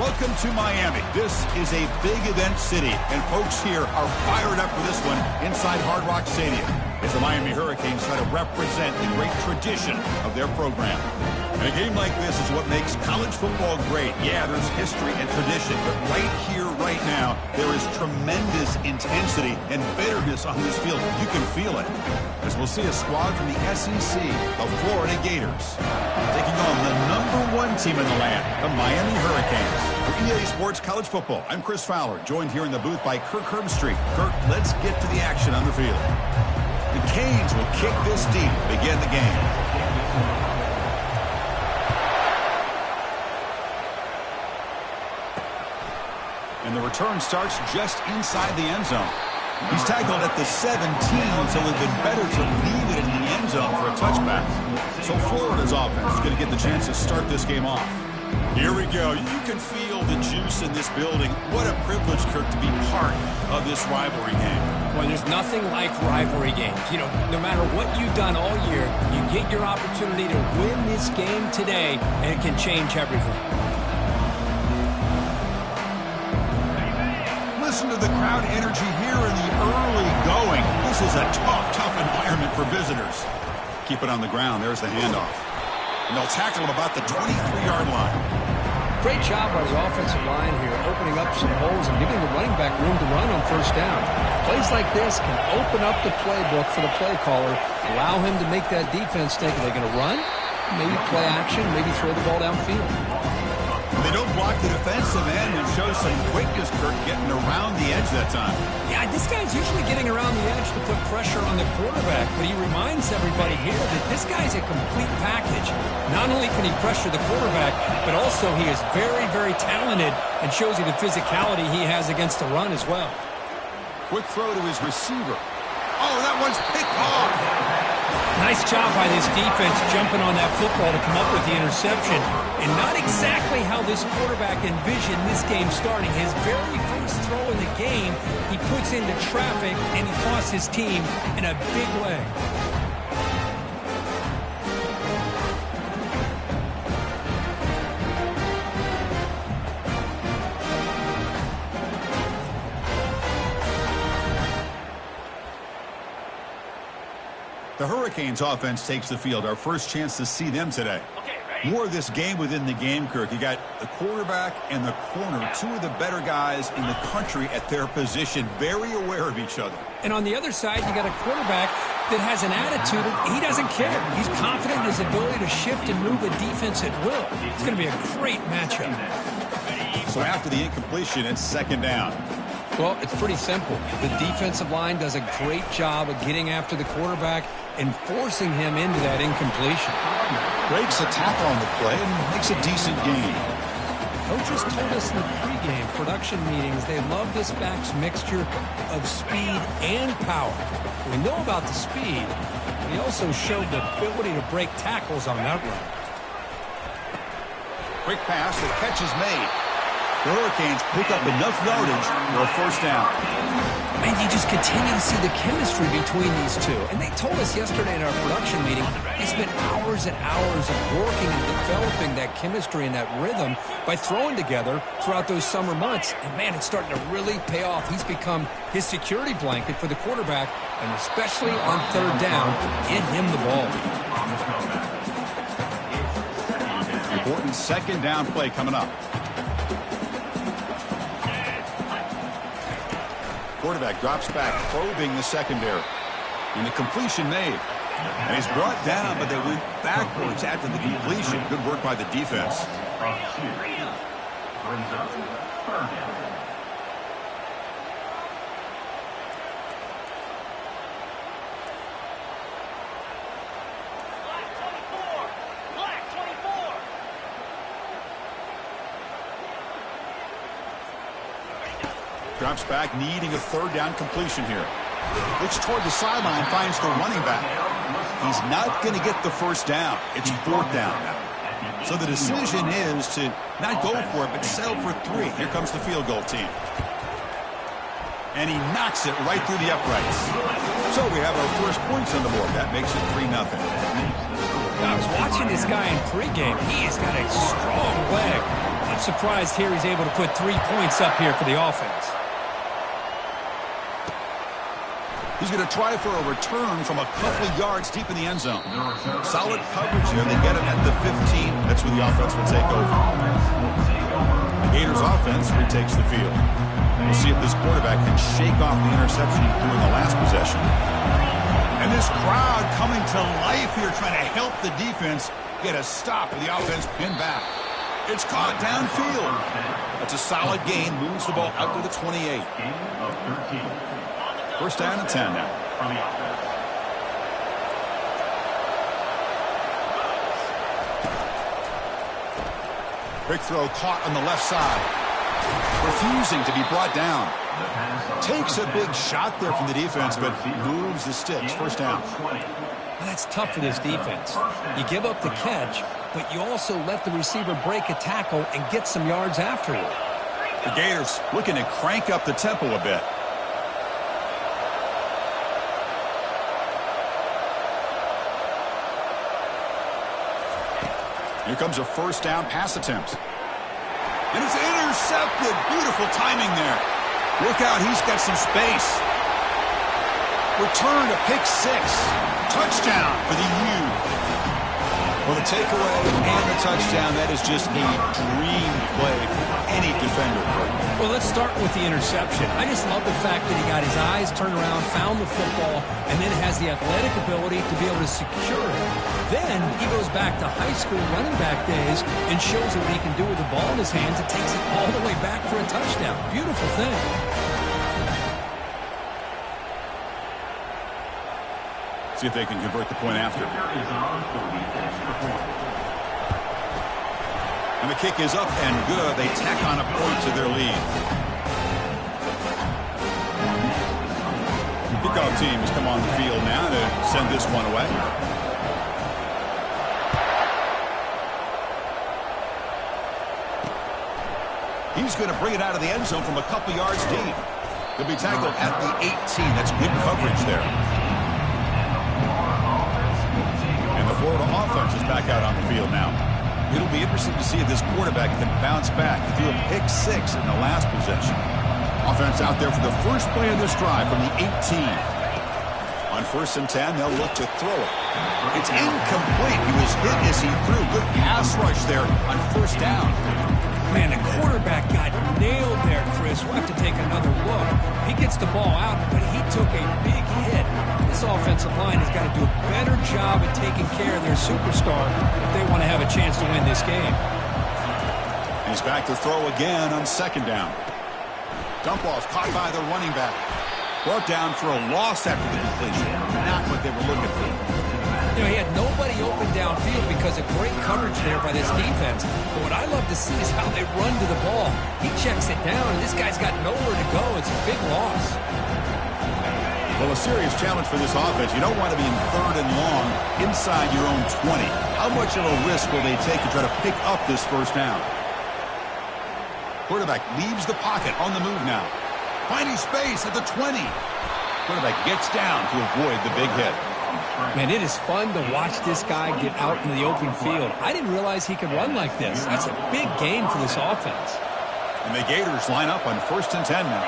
Welcome to Miami. This is a big event city, and folks here are fired up for this one inside Hard Rock Stadium as the Miami Hurricanes try to represent the great tradition of their program. And a game like this is what makes college football great. Yeah, there's history and tradition, but right here, right now, there is tremendous intensity and bitterness on this field. You can feel it. As we'll see a squad from the SEC, the Florida Gators, taking on the #1 team in the land, the Miami Hurricanes. For EA Sports College Football, I'm Chris Fowler, joined here in the booth by Kirk Herbstreit. Kirk, let's get to the action on the field. The Canes will kick this deep to begin the game. And the return starts just inside the end zone. He's tackled at the 17, so it would have been better to leave it in the end zone for a touchback. So Florida's offense is going to get the chance to start this game off. Here we go. You can feel the juice in this building. What a privilege, Kirk, to be part of this rivalry game. Well, there's nothing like rivalry games. You know, no matter what you've done all year, you get your opportunity to win this game today, and it can change everything. Listen to the crowd energy here in the early going. This is a tough environment for visitors. Keep it on the ground. There's the handoff. And they'll tackle him about the 23-yard line. Great job by the offensive line here, opening up some holes and giving the running back room to run on first down. Plays like this can open up the playbook for the play caller, allow him to make that defense think, are they going to run? Maybe play action, maybe throw the ball downfield. They don't block the defensive end and show some quickness, Kirk, getting around the edge that time. Yeah, this guy's usually getting around the edge to put pressure on the quarterback, but he reminds everybody here that this guy's a complete package. Not only can he pressure the quarterback, but also he is very talented and shows you the physicality he has against the run as well. Quick throw to his receiver. Oh, that one's picked off. Nice job by this defense jumping on that football to come up with the interception. And not exactly how this quarterback envisioned this game starting. His very first throw in the game, he puts into traffic, and he costs his team in a big way. The Hurricanes offense takes the field. Our first chance to see them today. More of this game within the game, Kirk. You got the quarterback and the corner, two of the better guys in the country at their position, very aware of each other. And on the other side, you got a quarterback that has an attitude of he doesn't care. He's confident in his ability to shift and move the defense at will. It's going to be a great matchup. So after the incompletion, it's second down. Well, it's pretty simple. The defensive line does a great job of getting after the quarterback and forcing him into that incompletion. Breaks a tackle on the play and makes a decent gain. Coaches told us in the pregame production meetings they love this back's mixture of speed and power. We know about the speed. He also showed the ability to break tackles on that run. Quick pass, the catch is made. The Hurricanes pick up enough yardage for a first down. And you just continue to see the chemistry between these two. And they told us yesterday in our production meeting, they spent hours and hours of working and developing that chemistry and that rhythm by throwing together throughout those summer months. And, man, it's starting to really pay off. He's become his security blanket for the quarterback, and especially on third down, get him the ball. Important second down play coming up. Quarterback drops back, probing the secondary. And the completion made. And he's brought down, but they went backwards after the completion. Good work by the defense. Drops back, needing a third down completion here. Looks toward the sideline, finds the running back. He's not going to get the first down. It's fourth down. So the decision is to not go for it, but settle for 3. Here comes the field goal team. And he knocks it right through the uprights. So we have our first points on the board. That makes it 3-0. I was watching this guy in pregame. He has got a strong leg. not surprised here he's able to put 3 points up here for the offense. He's going to try for a return from a couple of yards deep in the end zone. Solid coverage here. They get him at the 15. That's where the offense will take over. The Gators offense retakes the field. We'll see if this quarterback can shake off the interception he threw in the last possession. And this crowd coming to life here, trying to help the defense get a stop with the offense pinned back. It's caught downfield. That's a solid gain. Moves the ball out to the 28. First down and 10 now. Quick throw caught on the left side. Refusing to be brought down. Takes a big shot there from the defense, but moves the sticks. First down. Well, that's tough for this defense. You give up the catch, but you also let the receiver break a tackle and get some yards afterward. The Gators looking to crank up the tempo a bit. Here comes a first down pass attempt. And it's intercepted. Beautiful timing there. Look out, he's got some space. Return to pick 6. Touchdown for the U. Well, the takeaway and the touchdown, that is just a dream play for any defender. Well, let's start with the interception. I just love the fact that he got his eyes turned around, found the football, and then has the athletic ability to be able to secure it. Then he goes back to high school running back days and shows what he can do with the ball in his hands and takes it all the way back for a touchdown. Beautiful thing. See if they can convert the point after. And the kick is up and good. They tack on a point to their lead. Kickoff team has come on the field now to send this one away. He's going to bring it out of the end zone from a couple yards deep. He'll be tackled at the 18. That's good coverage there. And the Florida offense is back out on the field now. It'll be interesting to see if this quarterback can bounce back. He threw a pick 6 in the last possession. Offense out there for the first play of this drive from the 18. On first and 10, they'll look to throw it. It's incomplete. He was hit as he threw. Good pass rush there on first down. Man, the quarterback got nailed there, Chris. We'll have to take another look. He gets the ball out, but he took a big hit. This offensive line has got to do a better job at taking care of their superstar if they want to have a chance to win this game. He's back to throw again on second down. Dump ball's caught by the running back. Brought down for a loss after the completion. Not what they were looking for. You know, he had nobody open downfield because of great coverage there by this defense. But what I love to see is how they run to the ball. He checks it down, and this guy's got nowhere to go. It's a big loss. Well, a serious challenge for this offense. You don't want to be in third and long inside your own 20. How much of a risk will they take to try to pick up this first down? Quarterback leaves the pocket on the move now. Finding space at the 20. Quarterback gets down to avoid the big hit. Man, it is fun to watch this guy get out in the open field. I didn't realize he could run like this. That's a big game for this offense. And the Gators line up on first and 10 now.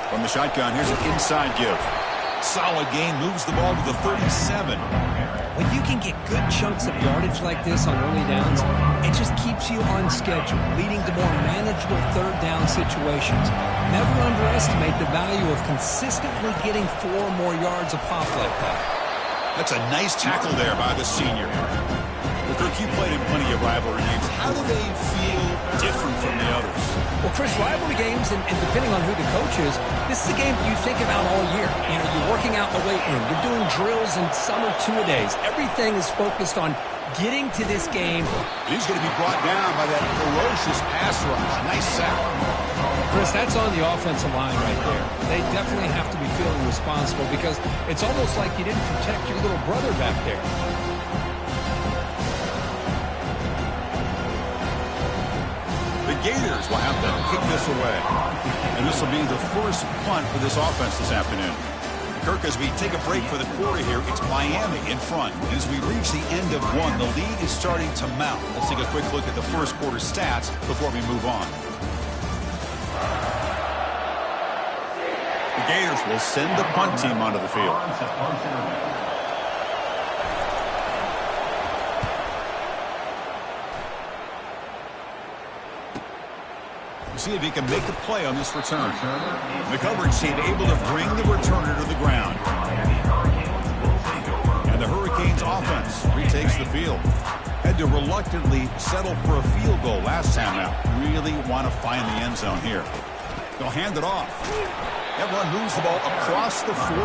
From the shotgun, here's an inside give. Solid gain, moves the ball to the 37. When you can get good chunks of yardage like this on early downs, it just keeps you on schedule, leading to more manageable third down situations. Never underestimate the value of consistently getting 4 more yards a pop like that. That's a nice tackle there by the senior. Well, Kirk, you played in plenty of rivalry games. How do they feel different from the others? Well, Chris, rivalry games, and depending on who the coach is, this is a game you think about all year. You know, you're working out in the weight room. You're doing drills and summer two-a-days. Everything is focused on getting to this game. He's going to be brought down by that ferocious pass rush. Nice sack. Chris, that's on the offensive line right there. They definitely have to be feeling responsible because it's almost like you didn't protect your little brother back there. The Gators will have to kick this away. And this will be the first punt for this offense this afternoon. Kirk, as we take a break for the quarter here, it's Miami in front. And as we reach the end of one, the lead is starting to mount. Let's take a quick look at the first quarter stats before we move on. The Gators will send the punt team onto the field. See if he can make a play on this return. The coverage team able to bring the returner to the ground. And the Hurricanes offense retakes the field. Had to reluctantly settle for a field goal last time out. Really want to find the end zone here. They'll hand it off. That run moves the ball across the 40.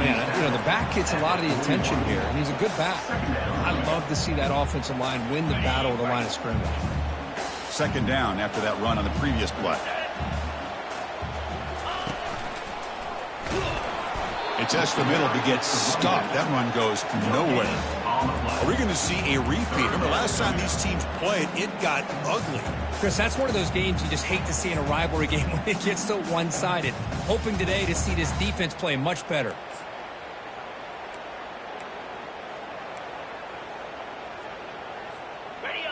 Man, you know, the back gets a lot of the attention here, and he's a good back. I'd love to see that offensive line win the battle of the line of scrimmage. Second down after that run on the previous play. It tests the middle but gets stuck. That run goes nowhere. Are we going to see a repeat? Remember, last time these teams played, it got ugly. Chris, that's one of those games you just hate to see in a rivalry game when it gets so one-sided. Hoping today to see this defense play much better.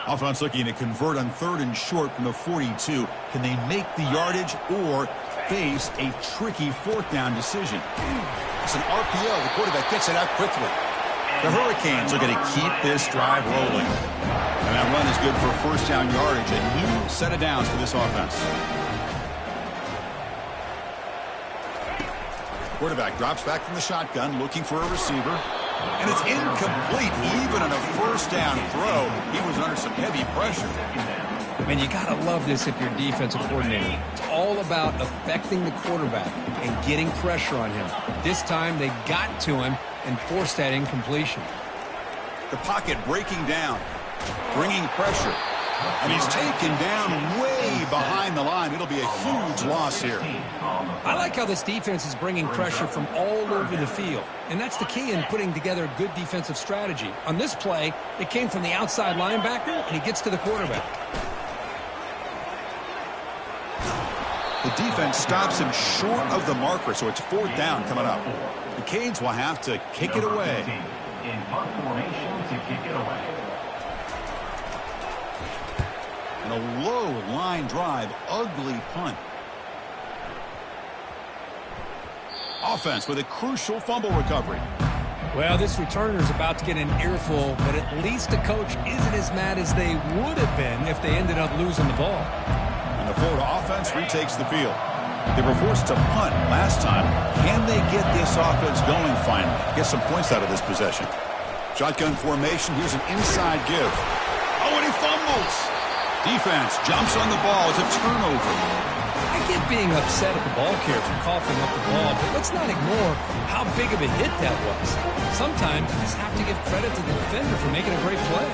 Offense looking to convert on 3rd and short from the 42. Can they make the yardage or face a tricky 4th down decision? It's an RPO. The quarterback gets it out quickly. The Hurricanes are going to keep this drive rolling. And that run is good for 1st down yardage. A new set of downs for this offense. Quarterback drops back from the shotgun, looking for a receiver. And it's incomplete. Even on a 1st down throw, he was under some heavy pressure. Man, you got to love this if you're a defensive coordinator. It's all about affecting the quarterback and getting pressure on him. This time, they got to him and forced that incompletion. The pocket breaking down, bringing pressure. And he's taken down way behind the line. It'll be a huge loss here. I like how this defense is bringing pressure from all over the field. And that's the key in putting together a good defensive strategy. On this play, it came from the outside linebacker, and he gets to the quarterback. The defense stops him short of the marker, so it's 4th down coming up. The Canes will have to kick it away. In punt formation to kick it away. And a low line drive, ugly punt. Offense with a crucial fumble recovery. Well, this returner is about to get an earful, but at least the coach isn't as mad as they would have been if they ended up losing the ball. And the Florida offense retakes the field. They were forced to punt last time. Can they get this offense going finally? Get some points out of this possession. Shotgun formation. Here's an inside give. Oh, and he fumbles. Defense jumps on the ball. It's a turnover. I get being upset at the ball carrier for coughing up the ball, but let's not ignore how big of a hit that was. Sometimes you just have to give credit to the defender for making a great play.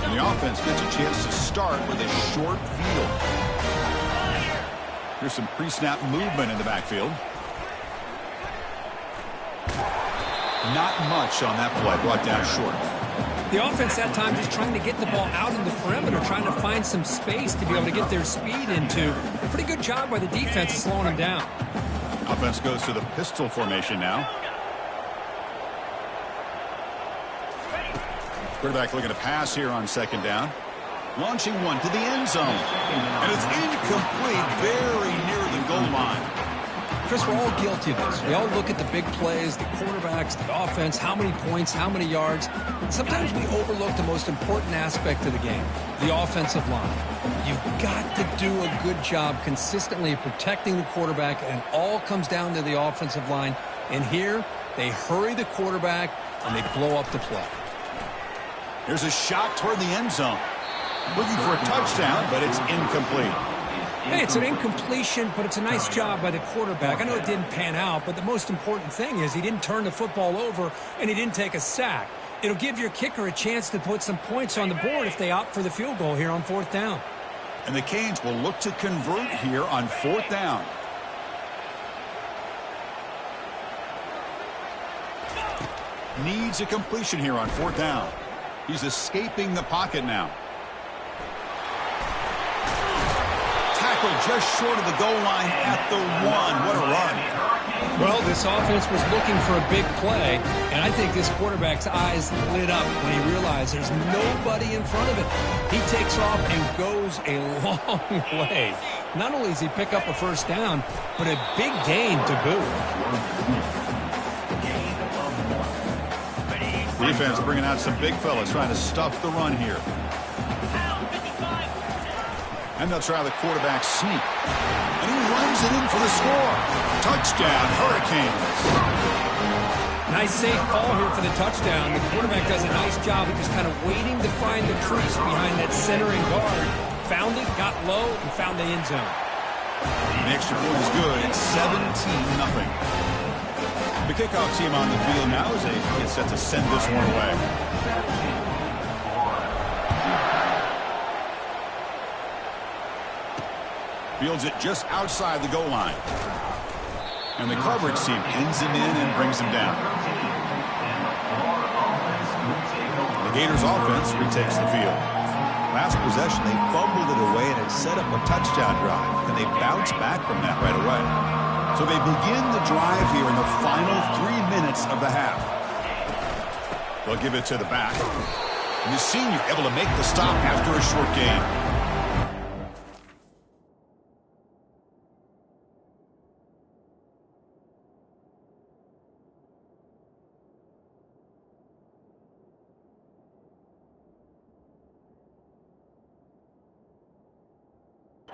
And the offense gets a chance to start with a short field. Here's some pre-snap movement in the backfield. Not much on that play, brought down short. The offense that time just trying to get the ball out in the perimeter, trying to find some space to be able to get their speed into. A pretty good job by the defense of slowing them down. Offense goes to the pistol formation now. Quarterback looking to pass here on 2nd down. Launching one to the end zone. And it's incomplete, very near the goal line. Chris, we're all guilty of this. We all look at the big plays, the quarterbacks, the offense, how many points, how many yards. Sometimes we overlook the most important aspect of the game, the offensive line. You've got to do a good job consistently protecting the quarterback, and it all comes down to the offensive line. And here, they hurry the quarterback, and they blow up the play. Here's a shot toward the end zone. Looking for a touchdown, but it's incomplete. Hey, it's an incompletion, but it's a nice job by the quarterback. I know it didn't pan out, but the most important thing is he didn't turn the football over and he didn't take a sack. It'll give your kicker a chance to put some points on the board if they opt for the field goal here on 4th down. And the Canes will look to convert here on 4th down. Needs a completion here on 4th down. He's escaping the pocket now. Tackle just short of the goal line at the 1. What a run. Well, this offense was looking for a big play, and I think this quarterback's eyes lit up when he realized there's nobody in front of it. He takes off and goes a long way. Not only does he pick up a first down, but a big gain to boot. Defense bringing out some big fellas trying to stuff the run here. And they'll try the quarterback sneak. And he runs it in for the score. Touchdown, Hurricanes. Nice safe call here for the touchdown. The quarterback does a nice job of just kind of waiting to find the crease behind that centering guard. Found it, got low, and found the end zone. The extra point is good. It's 17-0. The kickoff team on the field now as they get set to send this one away. Fields it just outside the goal line. And the coverage team pins him in and brings him down. The Gators offense retakes the field. Last possession, they fumbled it away and it set up a touchdown drive. And they bounce back from that right away. So they begin the drive here in the final 3 minutes of the half. They'll give it to the back. And the senior able to make the stop after a short gain.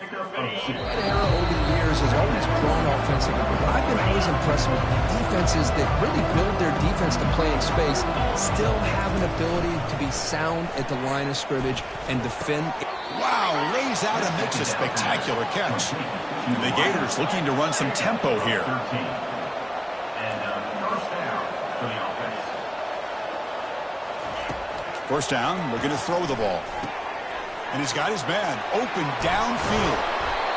That era over the years has always grown offensively, but I've been always impressed with defenses that really build their defense to play in space, still have an ability to be sound at the line of scrimmage and defend. Wow, lays out and makes a spectacular catch. The Gators looking to run some tempo here. First down, looking to throw the ball. And he's got his man open downfield.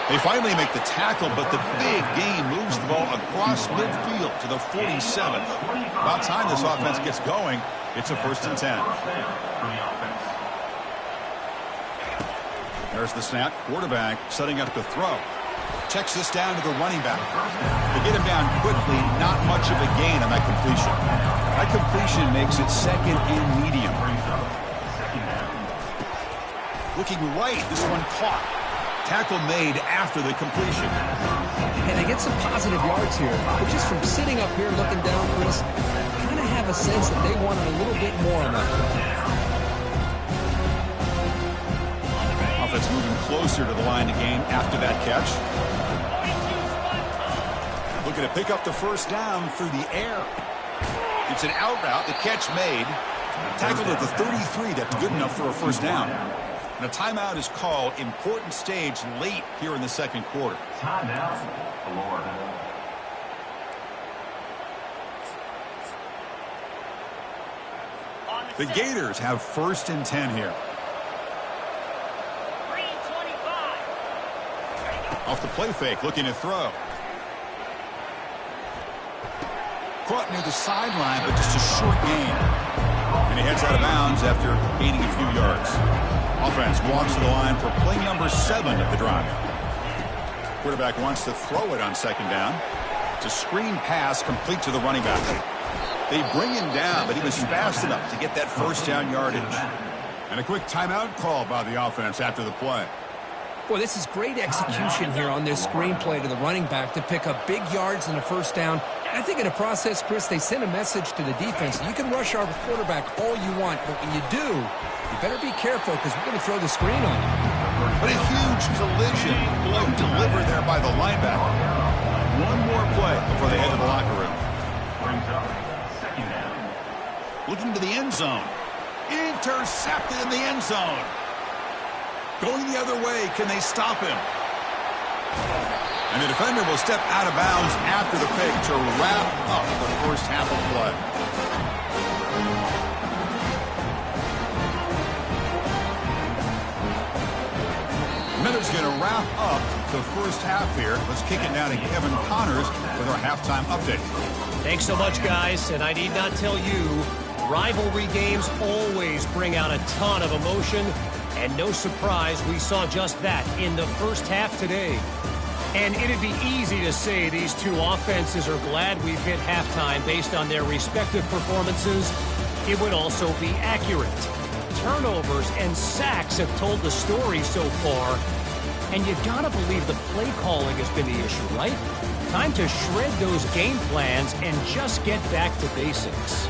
They finally make the tackle, but the big gain moves the ball across midfield to the 47. About time this offense gets going, it's a 1st and 10. There's the snap. Quarterback setting up the throw. Checks this down to the running back. They get him down quickly, not much of a gain on that completion. That completion makes it 2nd and medium. Looking right, this one caught. Tackle made after the completion. And they get some positive yards here. But just from sitting up here looking down, Chris, I kind of have a sense that they wanted a little bit more on that play. Offense moving closer to the line of game after that catch. Looking to pick up the first down through the air. It's an out route, the catch made. Tackled at the 33, that's good enough for a first down. And a timeout is called. Important stage late here in the 2nd quarter. Timeout, Florida. The Gators have 1st and 10 here. Off the play fake, looking to throw. Caught near the sideline, but just a short gain. And he heads out of bounds after gaining a few yards. Offense walks to the line for play number 7 of the drive. Quarterback wants to throw it on 2nd down. It's a screen pass complete to the running back. They bring him down, but he was fast enough to get that first down yardage. And a quick timeout call by the offense after the play. Boy, this is great execution here on this screenplay to the running back to pick up big yards and a first down. And I think in the process, Chris, they send a message to the defense. You can rush our quarterback all you want, but when you do, you better be careful because we're going to throw the screen on you. But a huge collision blow delivered there by the linebacker. One more play before they head to the locker room. Looking to the end zone. Intercepted in the end zone. Going the other way, can they stop him? And the defender will step out of bounds after the pick to wrap up the first half of play. Miller's going to wrap up the first half here. Let's kick it down to Kevin Connors with our halftime update. Thanks so much, guys. And I need not tell you, Rivalry games always bring out a ton of emotion, and no surprise we saw just that in the first half today. And it'd be easy to say these two offenses are glad we've hit halftime based on their respective performances. It would also be accurate. Turnovers and sacks have told the story so far, and you gotta believe the play calling has been the issue, right? Time to shred those game plans and just get back to basics.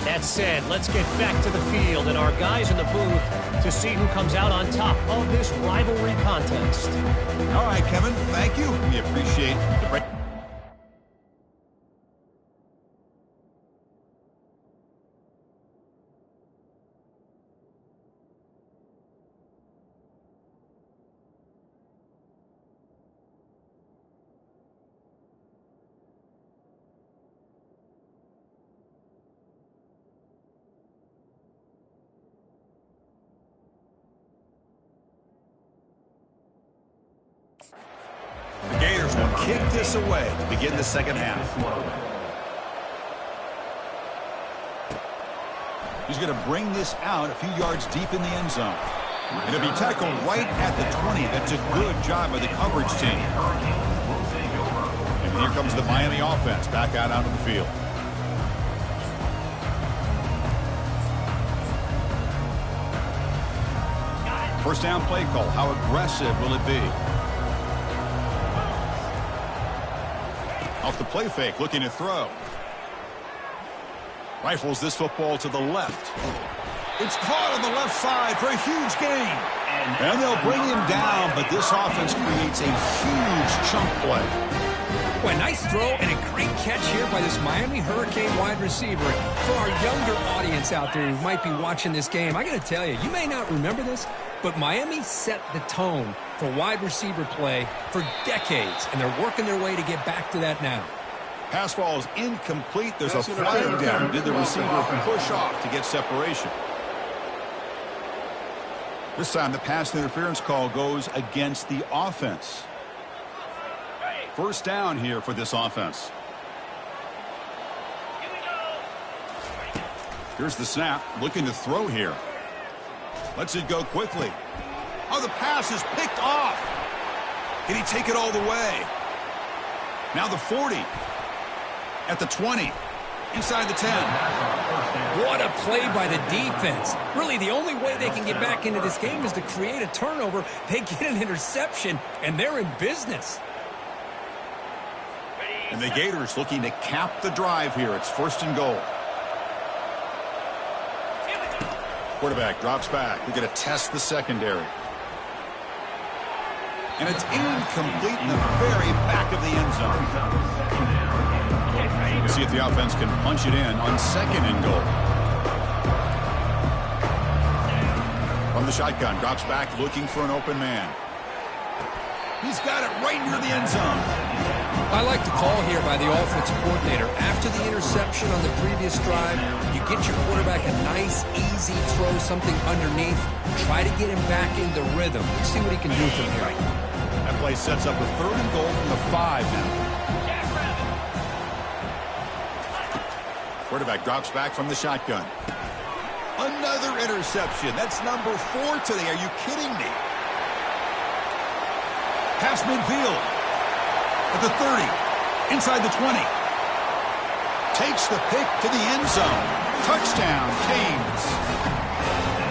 That said, let's get back to the field and our guys in the booth to see who comes out on top of this rivalry contest. All right, Kevin, thank you. We appreciate the break. The Gators will kick this away to begin the second half. He's going to bring this out a few yards deep in the end zone. It'll be tackled right at the 20. That's a good job by the coverage team. And here comes the Miami offense back out onto the field. First down play call. How aggressive will it be? Off the play fake, looking to throw. Rifles this football to the left. It's caught on the left side for a huge gain. And they'll bring him down, but this offense creates a huge chunk play. Boy, nice throw and a great catch here by this Miami Hurricane wide receiver. For our younger audience out there who might be watching this game, I got to tell you, you may not remember this, but Miami set the tone for wide receiver play for decades, and they're working their way to get back to that now. Pass ball is incomplete. There's a flag down. Did the receiver push off to get separation? This time the pass interference call goes against the offense. First down here for this offense. Here's the snap. Looking to throw here. Lets it go quickly. Oh, the pass is picked off. Can he take it all the way? Now the 40. At the 20. Inside the 10. What a play by the defense. Really, the only way they can get back into this game is to create a turnover. They get an interception, and they're in business. And the Gators looking to cap the drive here. It's first and goal. Quarterback drops back. We're going to test the secondary. And it's incomplete in the very back of the end zone. We'll see if the offense can punch it in on second and goal. From the shotgun, drops back looking for an open man. He's got it right near the end zone. I like the call here by the offensive coordinator. After the interception on the previous drive, you get your quarterback a nice, easy throw, something underneath. Try to get him back into rhythm. Let's see what he can do from here. That play sets up a third and goal from the 5 now. Quarterback drops back from the shotgun. Another interception. That's number 4 today. Are you kidding me? Pass midfield. At the 30. Inside the 20. Takes the pick to the end zone. Touchdown, Canes.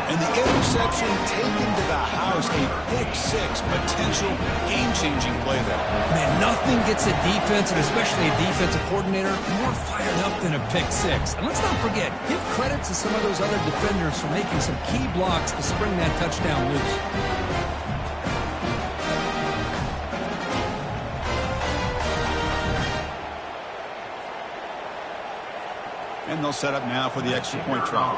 And the interception taken to the house. A pick 6. Potential game-changing play there. Man, nothing gets a defense, and especially a defensive coordinator, more fired up than a pick 6. And let's not forget, give credit to some of those other defenders for making some key blocks to spring that touchdown loose. And they'll set up now for the extra point try.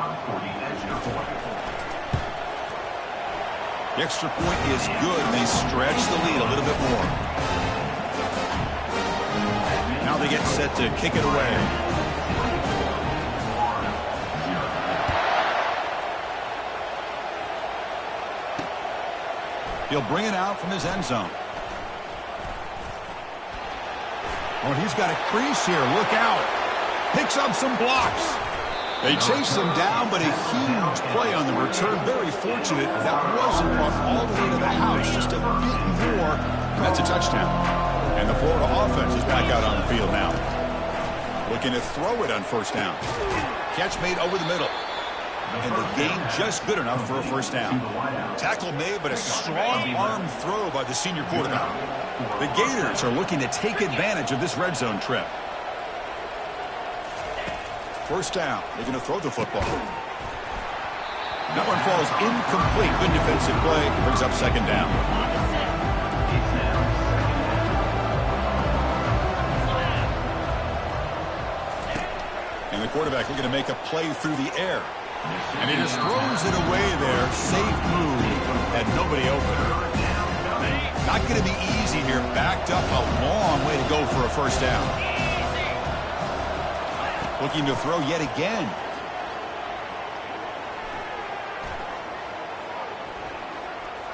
The extra point is good. They stretch the lead a little bit more. Now they get set to kick it away. He'll bring it out from his end zone. Oh, he's got a crease here. Look out. Picks up some blocks. They chased him down, but a huge play on the return. Very fortunate that wasn't brought all the way to the house. Just a bit more. That's a touchdown. And the Florida offense is back out on the field now. Looking to throw it on first down. Catch made over the middle. And the gain just good enough for a first down. Tackle made, but a strong arm throw by the senior quarterback. The Gators are looking to take advantage of this red zone trip. First down. They're going to throw the football. That one falls incomplete. Good defensive play. Brings up second down. And the quarterback looking to make a play through the air. And he just throws it away there. Safe move. Had nobody open. Not going to be easy here. Backed up a long way to go for a first down. Looking to throw yet again.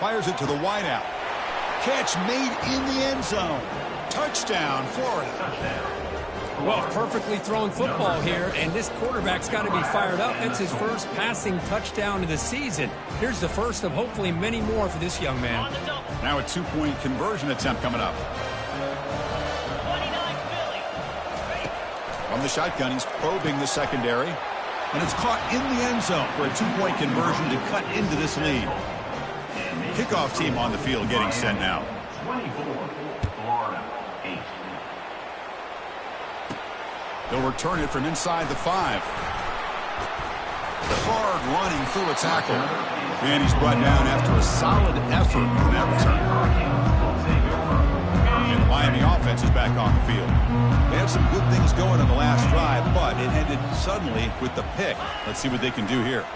Fires it to the wideout. Catch made in the end zone. Touchdown, Florida. Well, perfectly thrown football here, and this quarterback's got to be fired up. That's his first passing touchdown of the season. Here's the first of hopefully many more for this young man. Now a two-point conversion attempt coming up. From the shotgun, he's probing the secondary. And it's caught in the end zone for a two-point conversion to cut into this lead. Kickoff team on the field getting set now. 24, Florida, 8. They'll return it from inside the 5. Hard running through a tackle. And he's brought down after a solid effort on that return. And the Miami offense is back on the field. They had some good things going on the last drive, but it ended suddenly with the pick. Let's see what they can do here.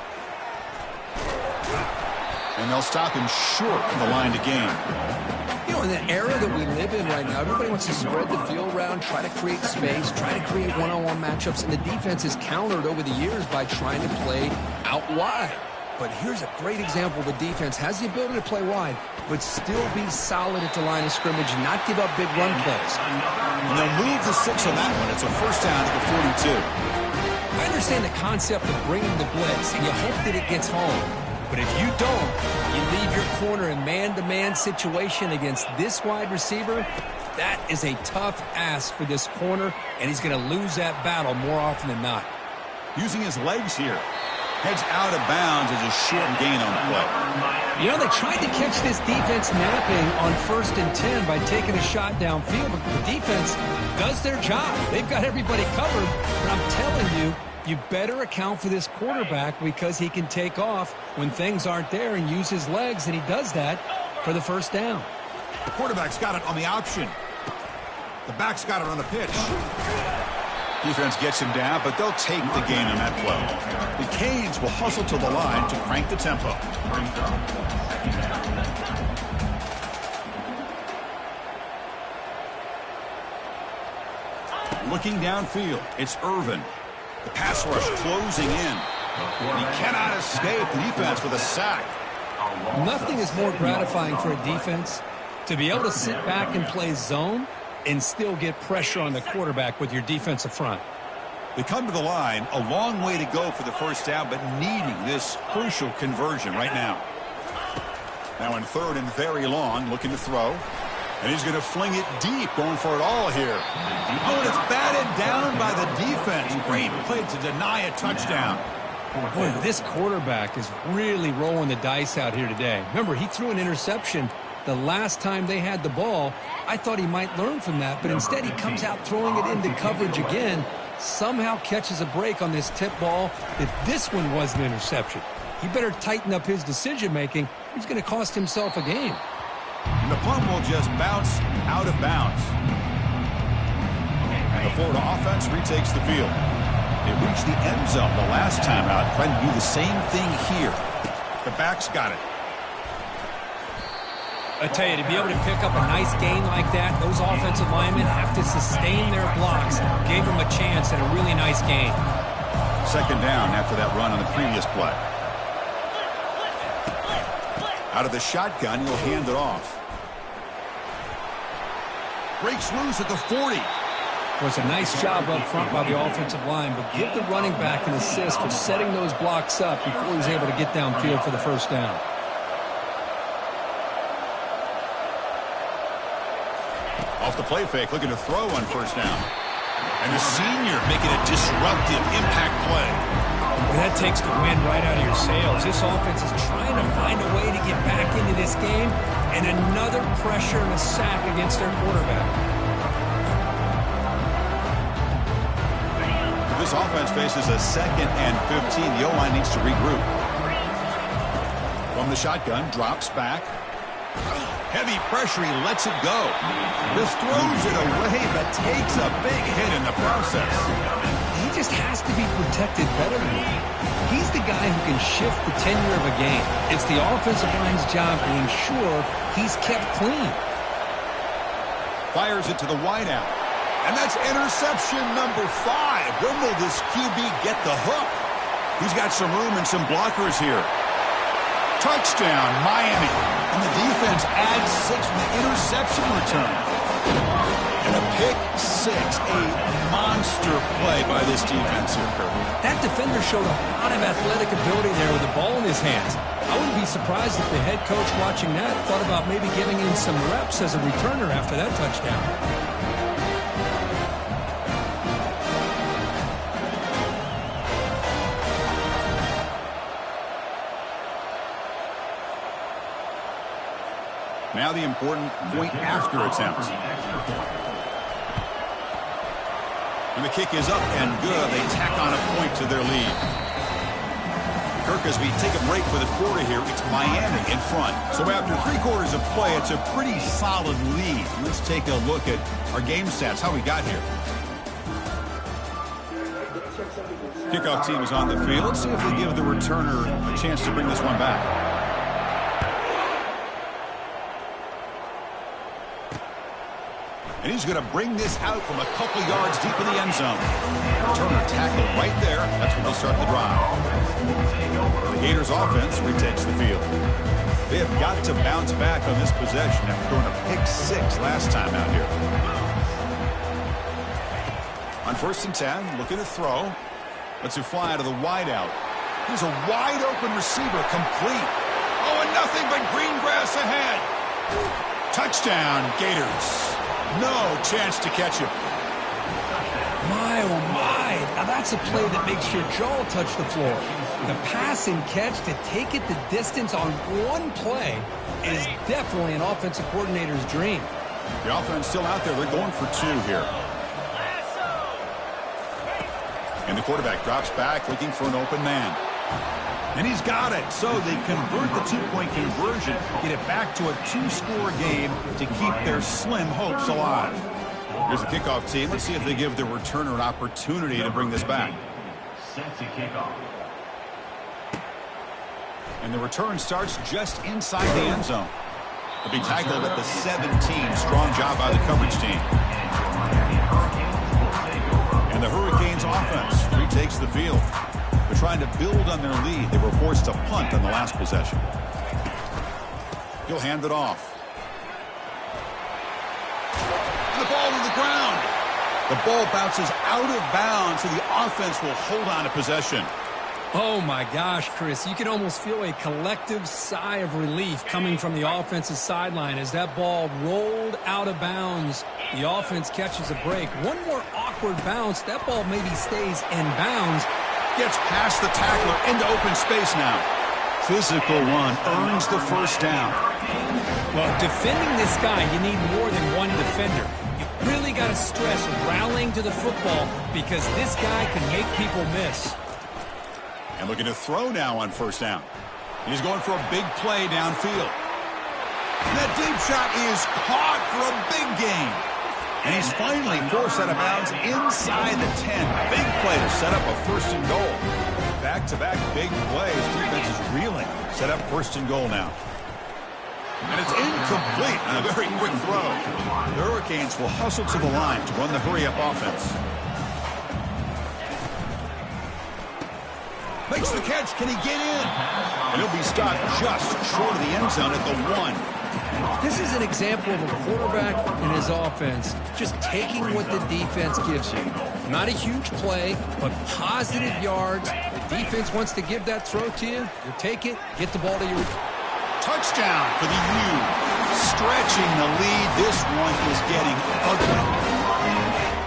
And they'll stop him short of the line to gain. You know, in the era that we live in right now, everybody wants to spread the field around, try to create space, try to create one-on-one matchups, and the defense is countered over the years by trying to play out wide. But here's a great example of a defense has the ability to play wide, but still be solid at the line of scrimmage and not give up big run plays. And they'll move the 6 on that one. It's a first down at the 42. I understand the concept of bringing the blitz, and you hope that it gets home. But if you don't, you leave your corner in man-to-man situation against this wide receiver, that is a tough ask for this corner, and he's going to lose that battle more often than not. Using his legs here. Heads out of bounds as a short gain on the play. You know, they tried to catch this defense napping on 1st and 10 by taking a shot downfield, but the defense does their job. They've got everybody covered, but I'm telling you, you better account for this quarterback because he can take off when things aren't there and use his legs, and he does that for the first down. The quarterback's got it on the option. The back's got it on the pitch. Defense gets him down, but they'll take the gain on that play. The Canes will hustle to the line to crank the tempo. Looking downfield, it's Irvin. The pass rush closing in. And he cannot escape the defense with a sack. Nothing is more gratifying for a defense to be able to sit back and play zone and still get pressure on the quarterback with your defensive front. They come to the line, a long way to go for the first down, but needing this crucial conversion right now. Now in 3rd and very long, looking to throw. And he's going to fling it deep, going for it all here. Oh, and it's batted down by the defense. Great play to deny a touchdown. Boy, this quarterback is really rolling the dice out here today. Remember, he threw an interception the last time they had the ball. I thought he might learn from that, but instead he comes out throwing it into coverage again, somehow catches a break on this tip ball. If this one was an interception, he better tighten up his decision-making. He's going to cost himself a game. And the punt will just bounce out of bounds. And the Florida offense retakes the field. They reached the end zone the last time out, trying to do the same thing here. The back's got it. I tell you, to be able to pick up a nice gain like that, those offensive linemen have to sustain their blocks. Gave them a chance and a really nice gain. Second down after that run on the previous play. Out of the shotgun, he'll hand it off. Breaks loose at the 40. Was a nice job up front by the offensive line, but give the running back an assist for setting those blocks up before he's able to get downfield for the first down. Off the play fake, looking to throw on first down. And the senior making a disruptive impact play. Well, that takes the wind right out of your sails. This offense is trying to find a way to get back into this game, and another pressure and a sack against their quarterback. This offense faces a 2nd and 15. The O-line needs to regroup. From the shotgun, drops back. Heavy pressure, he lets it go. Just throws it away, but takes a big hit in the process. He just has to be protected better than that. He's the guy who can shift the tenure of a game. It's the offensive line's job to ensure he's kept clean. Fires it to the wideout. And that's interception number 5. When will this QB get the hook? He's got some room and some blockers here. Touchdown, Miami. And the defense adds 6 with the interception return. And a pick 6, a monster play by this defense here, Kirk. That defender showed a lot of athletic ability there with the ball in his hands. I wouldn't be surprised if the head coach watching that thought about maybe giving him some reps as a returner after that touchdown. Now the important point after attempts. And the kick is up and good. They tack on a point to their lead. Kirk, as we take a break for the quarter here, it's Miami in front. So after 3 quarters of play, it's a pretty solid lead. Let's take a look at our game stats, how we got here. Kickoff team is on the field. Let's see if they give the returner a chance to bring this one back. And he's going to bring this out from a couple yards deep in the end zone. Returner tackled right there. That's when they'll start the drive. The Gators offense retakes the field. They have got to bounce back on this possession after throwing a pick 6 last time out here. On 1st and 10, looking to throw. Lets it fly out of the wideout. Here's a wide open receiver, complete. Oh, and nothing but green grass ahead. Touchdown, Gators. No chance to catch him. My, oh my. Now that's a play that makes your jaw touch the floor. The pass and catch to take it the distance on one play is definitely an offensive coordinator's dream. The offense still out there. They're going for 2 here. And the quarterback drops back looking for an open man. And he's got it. So they convert the 2-point conversion, get it back to a 2-score game to keep their slim hopes alive. Here's the kickoff team. Let's see if they give the returner an opportunity to bring this back. Set to kickoff. And the return starts just inside the end zone. They'll be tackled at the 17. Strong job by the coverage team. And the Hurricanes offense retakes the field. They're trying to build on their lead. They were forced to punt on the last possession. He'll hand it off. And the ball to the ground. The ball bounces out of bounds, so the offense will hold on to possession. Oh my gosh, Chris, you can almost feel a collective sigh of relief coming from the offensive sideline as that ball rolled out of bounds. The offense catches a break. One more awkward bounce. That ball maybe stays in bounds. Gets past the tackler into open space now. Physical one earns the first down. Well, defending this guy, you need more than one defender. You really got to stress rallying to the football because this guy can make people miss. And looking to throw now on first down. He's going for a big play downfield. And that deep shot is caught for a big gain. And he's finally forced out of bounds inside the 10. Big play to set up a 1st and goal. Back-to-back big plays. Defense is reeling. Set up 1st and goal now. And it's incomplete on a very quick throw. The Hurricanes will hustle to the line to run the hurry-up offense. Makes the catch. Can he get in? And he'll be stopped just short of the end zone at the 1. This is an example of a quarterback and his offense just taking what the defense gives you. Not a huge play, but positive yards. The defense wants to give that throw to you. You take it, get the ball to your... Touchdown for the U. Stretching the lead. This one is getting ugly.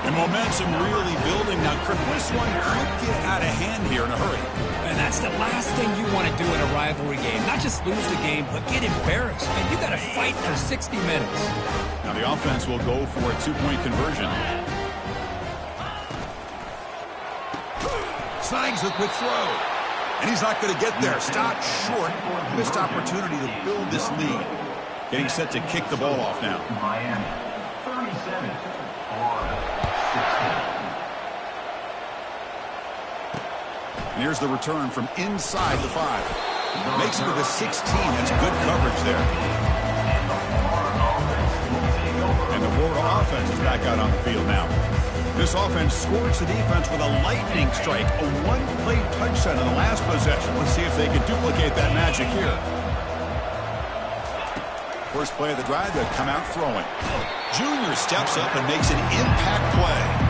And momentum really building. Now, this one could get out of hand here in a hurry. And that's the last thing you want to do in a rivalry game. Not just lose the game, but get embarrassed. And you got to fight for 60 minutes. Now the offense will go for a two-point conversion. Snags a quick throw. And he's not going to get there. Stopped short. Missed opportunity to build this lead. Getting set to kick the ball off now. Miami, 37 And here's the return from inside the 5. Makes it to the 16. That's good coverage there. And the Florida offense is back out on the field now. This offense scores the defense with a lightning strike. A one-play touchdown in the last possession. Let's see if they can duplicate that magic here. First play of the drive, they'll come out throwing. Junior steps up and makes an impact play.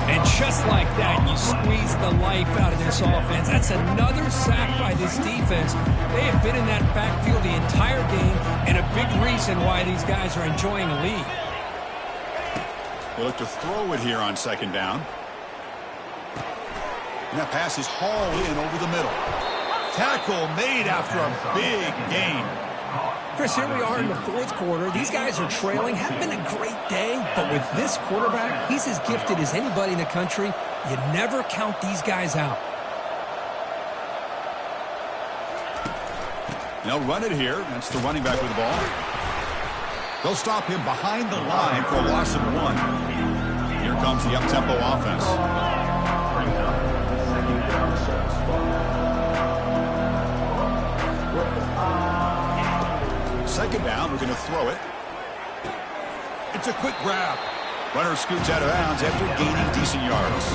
And just like that, you squeeze the life out of this offense. That's another sack by this defense. They have been in that backfield the entire game, and a big reason why these guys are enjoying a lead. They look to throw it here on second down. And that pass is hauled in over the middle. Tackle made after a big gain. Chris, here we are in the fourth quarter. These guys are trailing. Have been a great day, but with this quarterback, he's as gifted as anybody in the country. You never count these guys out. They'll run it here. That's the running back with the ball. They'll stop him behind the line for a loss of 1. Here comes the up-tempo offense. Second down, we're going to throw it. It's a quick grab. Runner scoots out of bounds after gaining decent yards.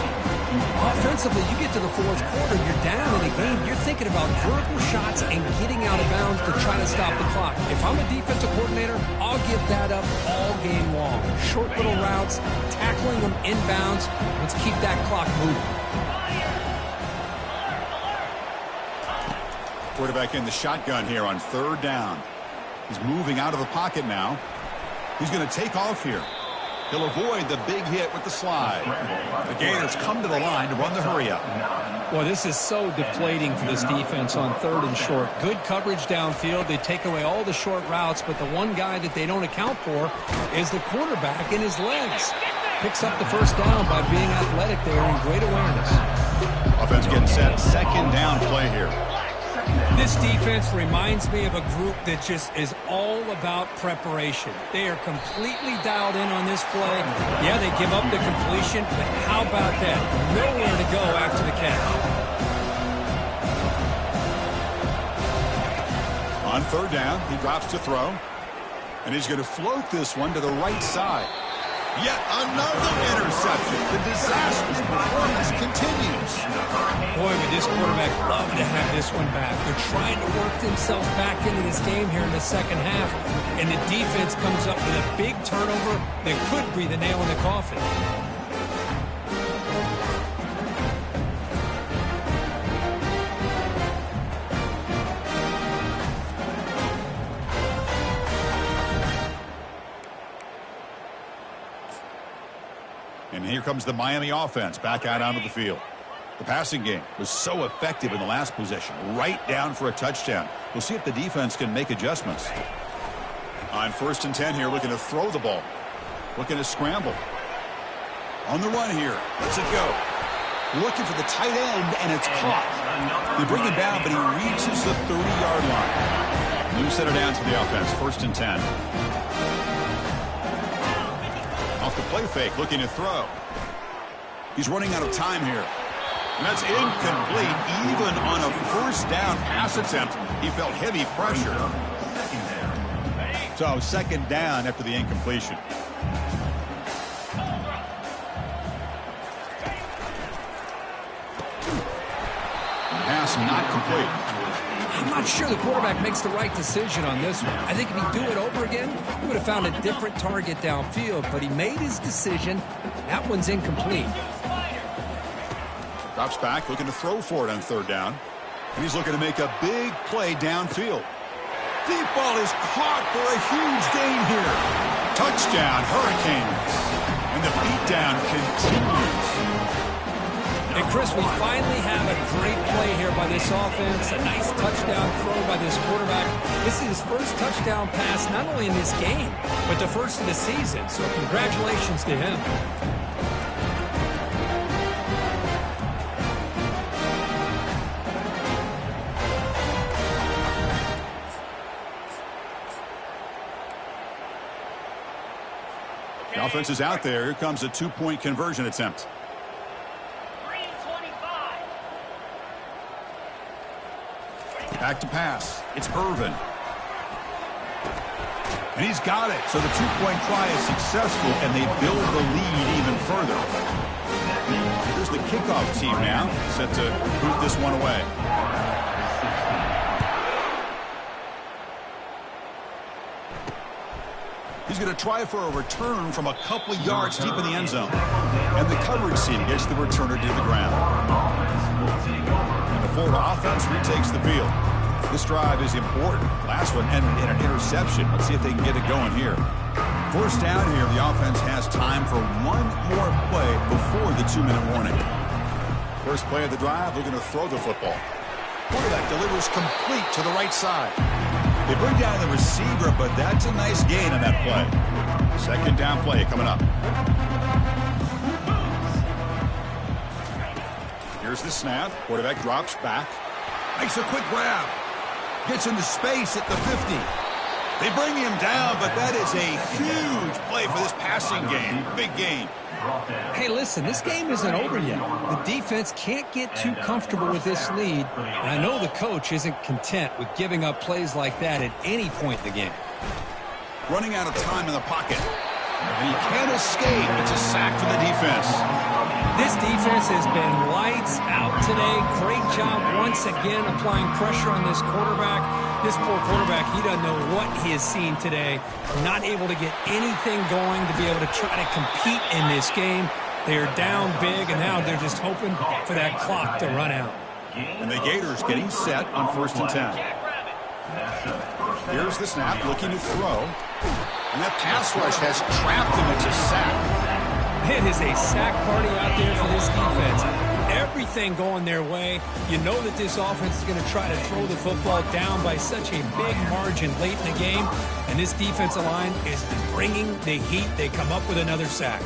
Offensively, you get to the fourth quarter, you're down in a game, you're thinking about vertical shots and getting out of bounds to try to stop the clock. If I'm a defensive coordinator, I'll give that up all game long. Short little routes, tackling them inbounds. Let's keep that clock moving. Quarterback in the shotgun here on third down. He's moving out of the pocket now. He's going to take off here. He'll avoid the big hit with the slide. The Gators come to the line to run the hurry-up. Well, this is so deflating for this defense on third and short. Good coverage downfield. They take away all the short routes, but the one guy that they don't account for is the quarterback and his legs. Picks up the first down by being athletic there and great awareness. Offense getting set. Second down play here. This defense reminds me of a group that just is all about preparation. They are completely dialed in on this play. Yeah, they give up the completion, but how about that? Nowhere to go after the catch. On third down, he drops to throw. And he's going to float this one to the right side. Yet another interception. The disastrous performance continues. Boy, would this quarterback love to have this one back. They're trying to work themselves back into this game here in the second half. And the defense comes up with a big turnover that could be the nail in the coffin. And here comes the Miami offense back out onto the field. The passing game was so effective in the last possession, right down for a touchdown. We'll see if the defense can make adjustments. On 1st and 10 here, looking to throw the ball. Looking to scramble. On the run here. Let's it go. Looking for the tight end, and it's caught. They bring him down, but he reaches the 30-yard line. New center down to the offense. 1st and 10. Off the play fake, looking to throw. He's running out of time here. And that's incomplete. Even on a first down pass attempt, he felt heavy pressure. So second down after the incompletion. Pass not complete. I'm not sure the quarterback makes the right decision on this one. I think if he'd do it over again, he would have found a different target downfield, but he made his decision. That one's incomplete. Drops back, looking to throw for it on third down. And he's looking to make a big play downfield. Deep ball is caught for a huge gain here. Touchdown, Hurricanes. And the beatdown continues. And Chris, we finally have a great play here by this offense. A nice touchdown throw by this quarterback. This is his first touchdown pass, not only in this game, but the first of the season. So congratulations to him. The offense is out there. Here comes a two-point conversion attempt. Back to pass. It's Irvin. And he's got it. So the two-point try is successful, and they build the lead even further. Here's the kickoff team now, set to boot this one away. He's going to try for a return from a couple of yards deep in the end zone. And the coverage seam gets the returner to the ground. And the Florida offense retakes the field. This drive is important. Last one ended in an interception. Let's see if they can get it going here. First down here, the offense has time for one more play before the 2-minute warning. First play of the drive, looking to throw the football. Quarterback delivers complete to the right side. They bring down the receiver, but that's a nice gain on that play. Second down play coming up. Here's the snap. Quarterback drops back. Makes a quick grab. Gets into space at the 50. They bring him down, but that is a huge play for this passing game. Big gain. Hey, listen, this game isn't over yet. The defense can't get too comfortable with this lead, and I know the coach isn't content with giving up plays like that at any point in the game. Running out of time in the pocket. And he can't escape. It's a sack for the defense. This defense has been lights out today. Great job once again applying pressure on this quarterback. This poor quarterback, he doesn't know what he has seen today. Not able to get anything going to be able to try to compete in this game. They are down big, and now they're just hoping for that clock to run out. And the Gators getting set on 1st and 10. Here's the snap, looking to throw. And that pass rush has trapped him. It's a sack. It is a sack party out there for this defense. Everything going their way. You know that this offense is going to try to throw the football down by such a big margin late in the game. And this defensive line is bringing the heat. They come up with another sack.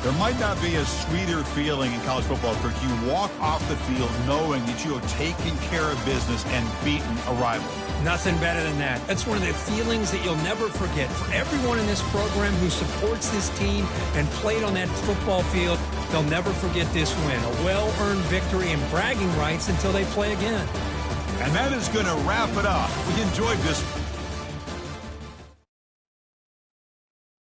There might not be a sweeter feeling in college football, Kirk. You walk off the field knowing that you have taken care of business and beaten a rival. Nothing better than that. That's one of the feelings that you'll never forget. For everyone in this program who supports this team and played on that football field, they'll never forget this win. A well-earned victory and bragging rights until they play again. And that is going to wrap it up. We enjoyed this